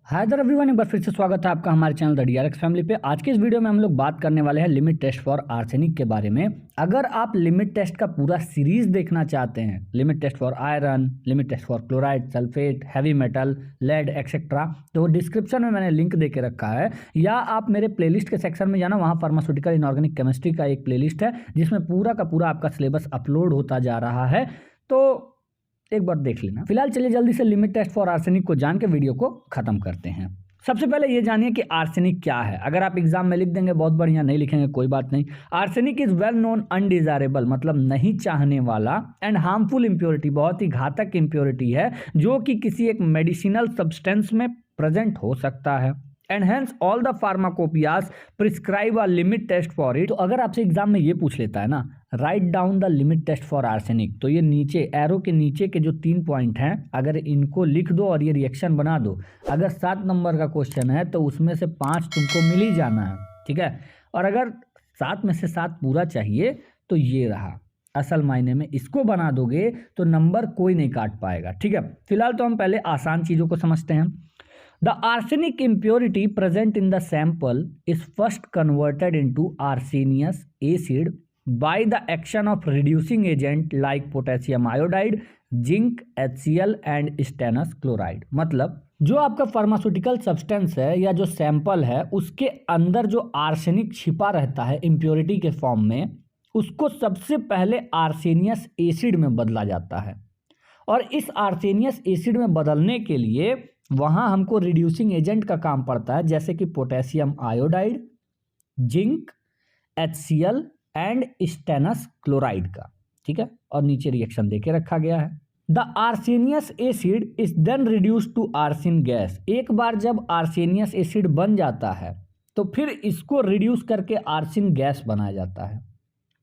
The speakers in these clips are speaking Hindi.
हाय देयर एवरीवन, एक बार फिर से स्वागत है आपका हमारे चैनल द डीआरएक्स फैमिली पे। आज के इस वीडियो में हम लोग बात करने वाले हैं लिमिट टेस्ट फॉर आर्सेनिक के बारे में। अगर आप लिमिट टेस्ट का पूरा सीरीज देखना चाहते हैं, limit test for iron, limit test for chloride, sulphate, heavy metal, lead etcetera, तो डिस्क्रिप्शन में मैंने लिंक दे के रखा है, या आप मेरे प्लेलिस्ट के सेक्शन में जाना, वहाँ फार्मास्यूटिकल इनऑर्गेनिक केमिस्ट्री का एक प्लेलिस्ट है जिसमें पूरा का पूरा आपका सिलेबस अपलोड होता जा रहा है, तो एक बार देख लेना। फिलहाल चलिए जल्दी से लिमिट टेस्ट फॉर आर्सेनिक को जान के वीडियो को खत्म करते हैं। सबसे पहले ये जानिए कि आर्सेनिक क्या है। अगर आप एग्जाम में लिख देंगे बहुत बढ़िया, नहीं लिखेंगे कोई बात नहीं। Arsenic is well known undesirable, मतलब नहीं चाहने वाला, एंड हार्मफुल इम्प्योरिटी, बहुत ही घातक इम्प्योरिटी है जो कि किसी एक मेडिसिनल सब्सटेंस में प्रेजेंट हो सकता है। And hence all the pharmacopoeias prescribe a limit test for it. तो अगर आपसे एग्जाम में ये पूछ लेता है ना, write down the limit test for arsenic, तो ये नीचे एरो के नीचे के जो 3 पॉइंट हैं, अगर इनको लिख दो और ये रिएक्शन बना दो। अगर 7 नंबर का क्वेश्चन है तो उसमें से 5 तुमको मिल ही जाना है, ठीक है। और अगर 7 में से 7 पूरा चाहिए तो ये रहा, असल मायने में इसको बना दोगे तो नंबर कोई नहीं काट पाएगा, ठीक है। फिलहाल तो हम पहले आसान चीज़ों को समझते हैं। The arsenic impurity present in the sample is first converted into arsenious acid by the action of reducing agent like potassium iodide, zinc, HCl and stannous chloride। मतलब जो आपका फार्मास्यूटिकल सब्सटेंस है या जो सैंपल है उसके अंदर जो आर्सेनिक छिपा रहता है इम्प्योरिटी के फॉर्म में, उसको सबसे पहले आर्सेनियस एसिड में बदला जाता है। और इस आर्सेनियस एसिड में बदलने के लिए वहाँ हमको रिड्यूसिंग एजेंट का काम पड़ता है, जैसे कि potassium iodide, zinc, HCl and stannous chloride का, ठीक है। और नीचे रिएक्शन देके रखा गया है। The arsenious acid is then reduce to arsine gas. एक बार जब आर्सेनियस एसिड बन जाता है तो फिर इसको रिड्यूस करके आर्सिन गैस बनाया जाता है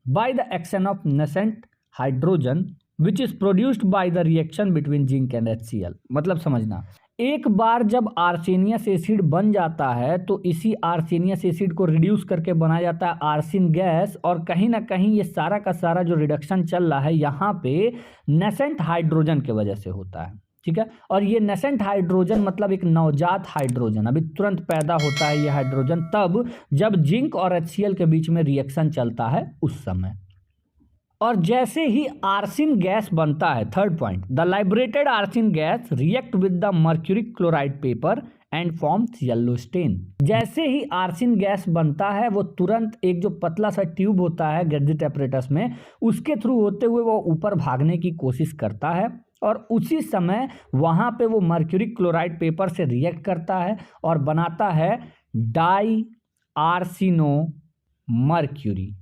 by the action of nascent hydrogen which is produced by the reaction between zinc and HCl। मतलब समझना, एक बार जब आर्सेनियस एसिड बन जाता है तो इसी आर्सेनियस एसिड को रिड्यूस करके बनाया जाता है आर्सिन गैस, और कहीं ना कहीं ये सारा का सारा जो रिडक्शन चल रहा है यहाँ पे नेसेंट हाइड्रोजन की वजह से होता है, ठीक है। और ये नेसेंट हाइड्रोजन मतलब एक नवजात हाइड्रोजन, अभी तुरंत पैदा होता है ये हाइड्रोजन तब जब जिंक और HCl के बीच में रिएक्शन चलता है उस समय। और जैसे ही आर्सिन गैस बनता है, third point, the liberated arsine gas react with the mercuric chloride paper and forms yellow stain. जैसे ही आर्सिन गैस बनता है वो तुरंत एक जो पतला सा ट्यूब होता है गेर्जिट एपरेटस में, उसके थ्रू होते हुए वो ऊपर भागने की कोशिश करता है, और उसी समय वहाँ पे वो मर्क्यूरिक क्लोराइड पेपर से रिएक्ट करता है और बनाता है डाई आर्सिनो मर्क्यूरी।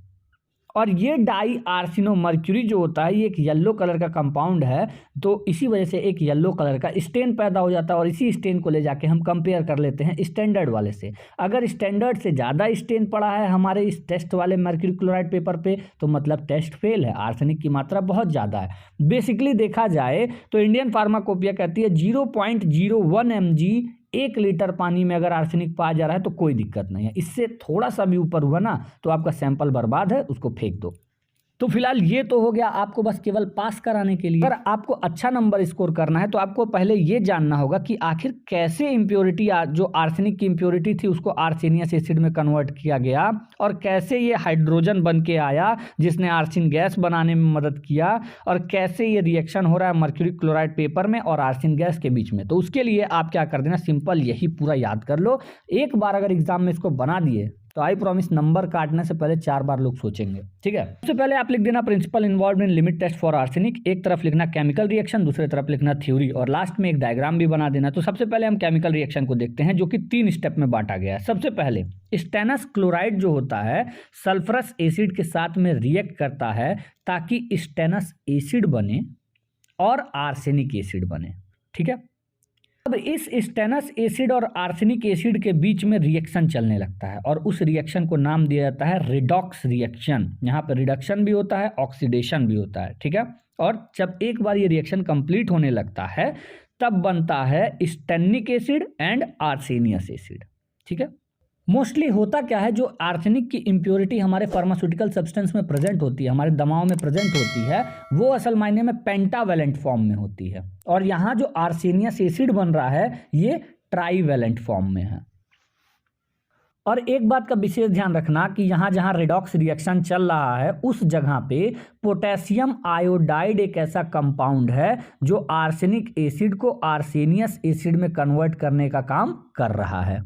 और ये डाई आर्सिनो मर्क्यूरी जो होता है ये एक येलो कलर का कंपाउंड है, तो इसी वजह से एक येलो कलर का स्टेन पैदा हो जाता है। और इसी स्टेन को ले जाके हम कंपेयर कर लेते हैं स्टैंडर्ड वाले से। अगर स्टैंडर्ड से ज़्यादा स्टेन पड़ा है हमारे इस टेस्ट वाले मर्क्यूरी क्लोराइड पेपर पे तो मतलब टेस्ट फेल है, आर्सेनिक की मात्रा बहुत ज़्यादा है। बेसिकली देखा जाए तो इंडियन फार्माकोपिया कहती है 0.01 mg 1 लीटर पानी में अगर आर्सेनिक पाया जा रहा है तो कोई दिक्कत नहीं है। इससे थोड़ा सा भी ऊपर हुआ ना तो आपका सैंपल बर्बाद है, उसको फेंक दो। तो फिलहाल ये तो हो गया आपको बस केवल पास कराने के लिए। अगर आपको अच्छा नंबर स्कोर करना है तो आपको पहले ये जानना होगा कि आखिर कैसे इम्प्योरिटी, जो आर्सेनिक की इम्प्योरिटी थी उसको आर्सेनियस एसिड में कन्वर्ट किया गया, और कैसे ये हाइड्रोजन बन के आया जिसने आर्सिन गैस बनाने में मदद किया, और कैसे ये रिएक्शन हो रहा है मर्क्यूरिक क्लोराइड पेपर में और आर्सिन गैस के बीच में। तो उसके लिए आप क्या कर देना, सिंपल यही पूरा याद कर लो। एक बार अगर एग्जाम में इसको बना दिए तो आई प्रॉमिस नंबर काटने से पहले 4 बार लोग सोचेंगे, ठीक है। सबसे पहले आप लिख देना principle involved in limit test for arsenic. एक तरफ लिखना केमिकल रिएक्शन, दूसरी तरफ लिखना थ्योरी, और लास्ट में एक डायग्राम भी बना देना। तो सबसे पहले हम केमिकल रिएक्शन को देखते हैं जो कि 3 स्टेप में बांटा गया है। सबसे पहले स्टेनस क्लोराइड जो होता है सल्फरस एसिड के साथ में रिएक्ट करता है ताकि स्टेनस एसिड बने और आर्सेनिक एसिड बने, ठीक है। अब इस स्टेनस एसिड और आर्सेनिक एसिड के बीच में रिएक्शन चलने लगता है और उस रिएक्शन को नाम दिया जाता है रिडॉक्स रिएक्शन। यहाँ पर रिडक्शन भी होता है, ऑक्सीडेशन भी होता है, ठीक है। और जब एक बार ये रिएक्शन कंप्लीट होने लगता है तब बनता है स्टेनिक एसिड एंड आर्सेनियस एसिड, ठीक है। मोस्टली होता क्या है, जो आर्सेनिक की इम्प्योरिटी हमारे फार्मास्यूटिकल सब्सटेंस में प्रेजेंट होती है, हमारे दवाओं में प्रेजेंट होती है, वो असल मायने में पेंटावेलेंट फॉर्म में होती है। और यहाँ जो आर्सेनियस एसिड बन रहा है ये ट्राईवैलेंट फॉर्म में है। और एक बात का विशेष ध्यान रखना कि यहाँ जहाँ रेडॉक्स रिएक्शन चल रहा है उस जगह पे पोटेशियम आयोडाइड एक ऐसा कंपाउंड है जो आर्सेनिक एसिड को आर्सेनियस एसिड में कन्वर्ट करने का काम कर रहा है।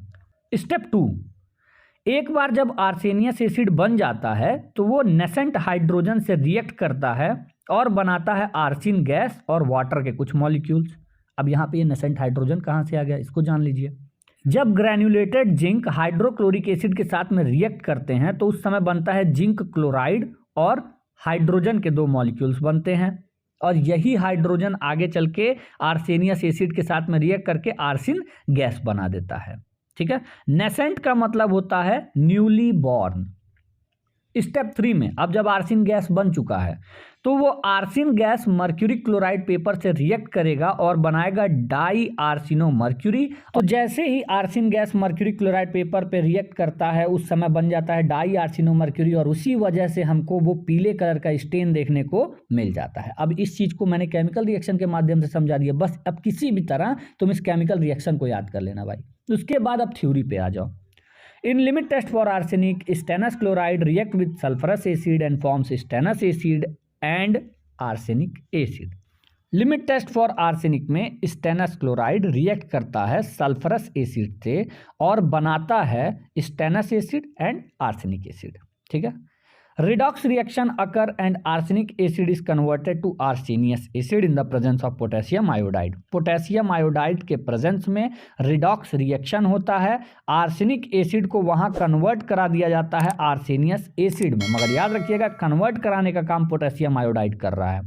स्टेप 2, एक बार जब आर्सेनियस एसिड बन जाता है तो वो नेसेंट हाइड्रोजन से रिएक्ट करता है और बनाता है आर्सिन गैस और वाटर के कुछ मॉलिक्यूल्स। अब यहाँ पे ये नेसेंट हाइड्रोजन कहाँ से आ गया इसको जान लीजिए। जब ग्रैन्युलेटेड जिंक हाइड्रोक्लोरिक एसिड के साथ में रिएक्ट करते हैं तो उस समय बनता है जिंक क्लोराइड और हाइड्रोजन के 2 मॉलिक्यूल्स बनते हैं और यही हाइड्रोजन आगे चल के आर्सेनियस एसिड के साथ में रिएक्ट करके आर्सिन गैस बना देता है। ठीक है, नेसेंट का मतलब होता है न्यूली बॉर्न। स्टेप 3 में अब जब आर्सिन गैस बन चुका है तो वो arsine gas mercury chloride paper से रिएक्ट करेगा और बनाएगा डाई आर्सिनो मर्क्यूरी। तो जैसे ही arsine gas mercury chloride paper पे रिएक्ट करता है उस समय बन जाता है डाई आर्सिनो मर्क्यूरी और उसी वजह से हमको वो पीले कलर का स्टेन देखने को मिल जाता है। अब इस चीज को मैंने केमिकल रिएक्शन के माध्यम से समझा दिया, बस अब किसी भी तरह तुम इस केमिकल रिएक्शन को याद कर लेना भाई। उसके बाद अब थ्योरी पे आ जाओ। In limit test for arsenic, stannous chloride react with sulfurous acid and forms stannous acid and arsenic acid. Limit test for arsenic में स्टेनस क्लोराइड रिएक्ट करता है सल्फरस एसिड से और बनाता है stannous acid and arsenic acid. ठीक है, redox reaction occur and arsenic acid is converted to arsenious acid in the presence of potassium iodide. Potassium iodide के प्रेजेंस में रिडॉक्स रिएक्शन होता है, आर्सेनिक एसिड को वहां कन्वर्ट करा दिया जाता है आर्सेनियस एसिड में, मगर याद रखिएगा कन्वर्ट कराने का काम पोटेशियम आयोडाइड कर रहा है।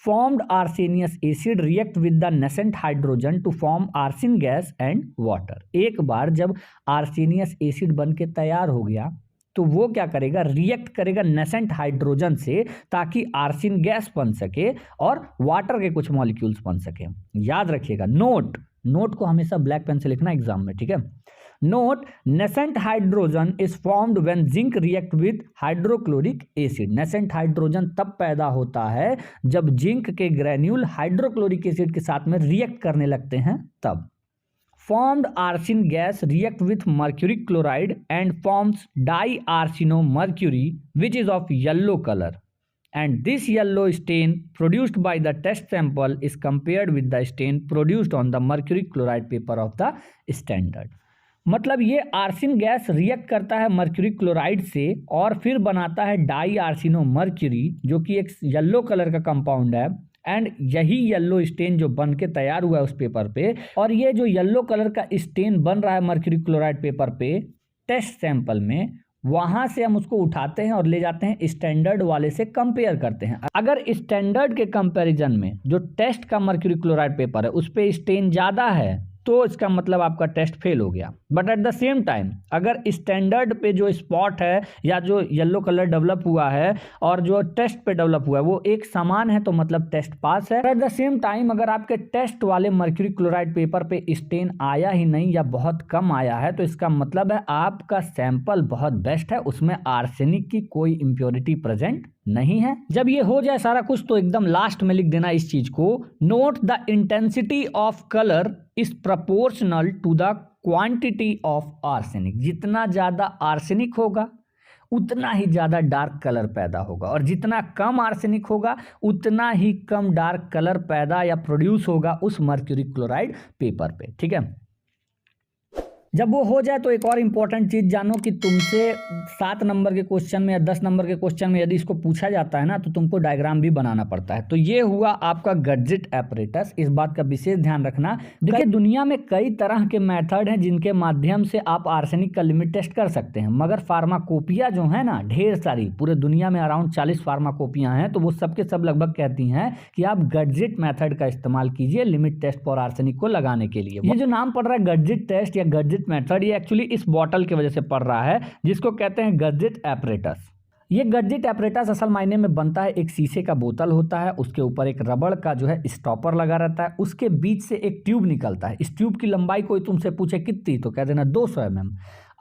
Formed arsenious acid react with the nascent hydrogen to form arsen gas and water. एक बार जब आर्सेनियस एसिड बन के तैयार हो गया तो वो क्या करेगा, रिएक्ट करेगा नेसेंट हाइड्रोजन से ताकि आर्सिन गैस बन सके और वाटर के कुछ मॉलिक्यूल्स बन सके। याद रखिएगा, नोट को हमेशा ब्लैक पेन से लिखना एग्जाम में। ठीक है, note nascent hydrogen is formed when zinc react with hydrochloric acid. Nascent hydrogen तब पैदा होता है जब जिंक के ग्रैन्यूल हाइड्रोक्लोरिक एसिड के साथ में रिएक्ट करने लगते हैं तब। Formed arsine gas react with mercury chloride and forms diarsinomercury which is of yellow color, and this yellow stain produced by the test sample is compared with the stain produced on the mercury chloride paper of the standard. मतलब ये आर्सिन गैस रिएक्ट करता है मर्क्यूरी क्लोराइड से और फिर बनाता है डाई आर्सिनो मर्क्यूरी जो कि एक येलो कलर का कंपाउंड है एंड यही येलो स्टेन जो बन के तैयार हुआ है उस पेपर पे, और ये जो येलो कलर का स्टेन बन रहा है मर्क्यूरी क्लोराइड पेपर पे टेस्ट सैंपल में, वहां से हम उसको उठाते हैं और ले जाते हैं स्टैंडर्ड वाले से कंपेयर करते हैं। अगर स्टैंडर्ड के कंपैरिजन में जो टेस्ट का मर्क्यूरी क्लोराइड पेपर है उस पे स्टेन ज़्यादा है तो इसका मतलब आपका टेस्ट फेल हो गया। But at the same time अगर स्टैंडर्ड पे जो स्पॉट है या जो येलो कलर डेवलप हुआ है और जो टेस्ट पे डेवलप हुआ है वो एक समान है तो मतलब टेस्ट पास है। एट द सेम टाइम अगर आपके टेस्ट वाले मर्क्यूरी क्लोराइड पेपर पे स्टेन आया ही नहीं या बहुत कम आया है तो इसका मतलब है आपका सैंपल बहुत बेस्ट है, उसमें आर्सेनिक की कोई इम्प्योरिटी प्रेजेंट नहीं है। जब ये हो जाए सारा कुछ तो एकदम लास्ट में लिख देना इस चीज को, note the intensity of colour is proportional to the quantity of arsenic. जितना ज्यादा आर्सेनिक होगा उतना ही ज्यादा डार्क कलर पैदा होगा और जितना कम आर्सेनिक होगा उतना ही कम डार्क कलर पैदा या प्रोड्यूस होगा उस मर्क्यूरी क्लोराइड पेपर पे। ठीक है, जब वो हो जाए तो एक और इम्पॉर्टेंट चीज़ जानो कि तुमसे 7 नंबर के क्वेश्चन में या 10 नंबर के क्वेश्चन में यदि इसको पूछा जाता है ना तो तुमको डायग्राम भी बनाना पड़ता है। तो ये हुआ आपका गडजिट एपरेटस, इस बात का विशेष ध्यान रखना। देखिए दुनिया में कई तरह के मेथड हैं जिनके माध्यम से आप आर्सेनिक का लिमिट टेस्ट कर सकते हैं, मगर फार्माकोपिया जो है ना ढेर सारी, पूरे दुनिया में अराउंड 40 फार्माकोपियाँ हैं, तो वो सबके सब लगभग कहती हैं कि आप गडजिट मेथड का इस्तेमाल कीजिए लिमिट टेस्ट फॉर आर्सेनिक को लगाने के लिए। ये जो नाम पड़ रहा है गडजिट टेस्ट या गडजिट मेथड, ये एक्चुअली इस बॉटल की वजह से पड़ रहा है जिसको कहते हैं गडजिट एपरेटस। ये गडजिट एपरेटस असल मायने में बनता है, एक शीशे का बोतल होता है, उसके ऊपर एक रबड़ का जो है स्टॉपर लगा रहता है, उसके बीच से एक ट्यूब निकलता है। इस ट्यूब की लंबाई कोई तुमसे पूछे कितनी तो कह देना 200 mm।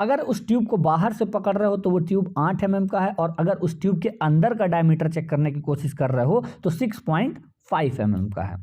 अगर उस ट्यूब को बाहर से पकड़ रहे हो तो वो ट्यूब 8 mm का है, और अगर उस ट्यूब के अंदर का डायमीटर चेक करने की कोशिश कर रहे हो तो 6.5 mm का है।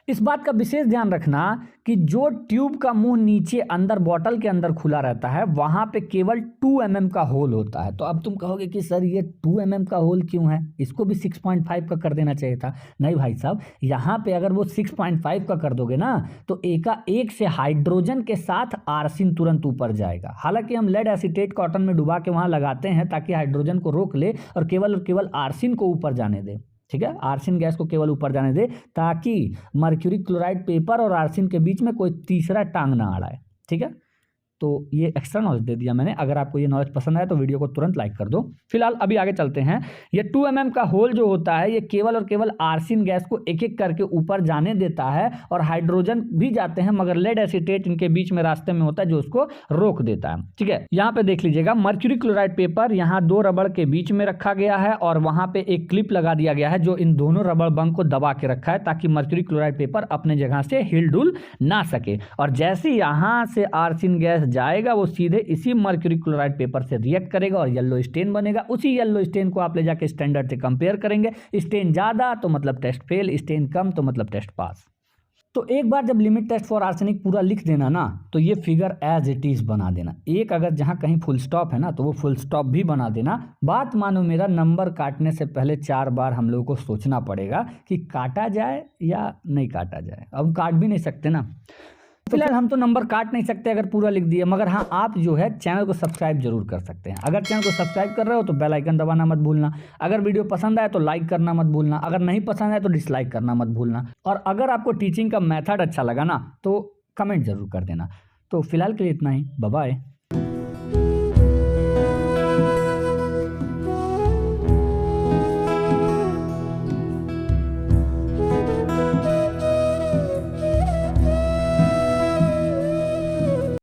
इस बात का विशेष ध्यान रखना कि जो ट्यूब का मुंह नीचे अंदर बॉटल के अंदर खुला रहता है वहां पे केवल 2 mm का होल होता है। तो अब तुम कहोगे कि सर ये 2 mm का होल क्यों है, इसको भी 6.5 का कर देना चाहिए था। नहीं भाई साहब, यहाँ पे अगर वो 6.5 का कर दोगे ना तो एकाएक से हाइड्रोजन के साथ आर्सिन तुरंत ऊपर जाएगा। हालांकि हम लेड एसीटेट कॉटन में डुबा के वहां लगाते हैं ताकि हाइड्रोजन को रोक ले और केवल आर्सिन को ऊपर जाने दे। ठीक है, आर्सिन गैस को केवल ऊपर जाने दे ताकि मर्क्यूरी क्लोराइड पेपर और आर्सिन के बीच में कोई तीसरा टांग ना अड़ाए। ठीक है, तो ये एक्स्ट्रा नॉलेज दे दिया मैंने। अगर आपको ये नॉलेज पसंद आया तो वीडियो को तुरंत लाइक कर दो। फिलहाल अभी आगे चलते हैं। ये 2 mm का होल जो होता है ये केवल और केवल आर्सिन गैस को एक एक करके ऊपर जाने देता है और हाइड्रोजन भी जाते हैं, मगर लेड एसीटेट इनके बीच में रास्ते में होता है जो उसको रोक देता है। ठीक है, यहाँ पे देख लीजिएगा, मर्क्यूरी क्लोराइड पेपर यहाँ 2 रबड़ के बीच में रखा गया है और वहां पे एक क्लिप लगा दिया गया है जो इन दोनों रबड़ बंक को दबा के रखा है ताकि मर्क्यूरी क्लोराइड पेपर अपने जगह से हिल डुल ना सके। और जैसे यहाँ से आर्सिन गैस जाएगा वो सीधे इसी मर्क्यूरी क्लोराइड पेपर से रिएक्ट करेगा और येलो स्टेन बनेगा। उसी येलो स्टेन को आप ले जाके स्टैंडर्ड से कंपेयर करेंगे। स्टेन ज्यादा तो मतलब टेस्ट फेल, स्टेन कम तो मतलब टेस्ट पास। तो एक बार जब लिमिट टेस्ट फॉर आर्सेनिक पूरा लिख देना ना तो ये फिगर एज इट इज बना देना। एक अगर जहां कहीं फुल स्टॉप है ना तो वो फुल स्टॉप भी बना देना। बात मानो मेरा, नंबर काटने से पहले 4 बार हम लोगों को सोचना पड़ेगा कि काटा जाए या नहीं काटा जाए। अब काट भी नहीं सकते ना, फिलहाल हम तो नंबर काट नहीं सकते अगर पूरा लिख दिए, मगर हाँ आप जो है चैनल को सब्सक्राइब जरूर कर सकते हैं। अगर चैनल को सब्सक्राइब कर रहे हो तो बेल आइकन दबाना मत भूलना। अगर वीडियो पसंद आए तो लाइक करना मत भूलना। अगर नहीं पसंद आए तो डिसलाइक करना मत भूलना। और अगर आपको टीचिंग का मेथड अच्छा लगा ना तो कमेंट जरूर कर देना। तो फिलहाल के लिए इतना ही, बाय बाय।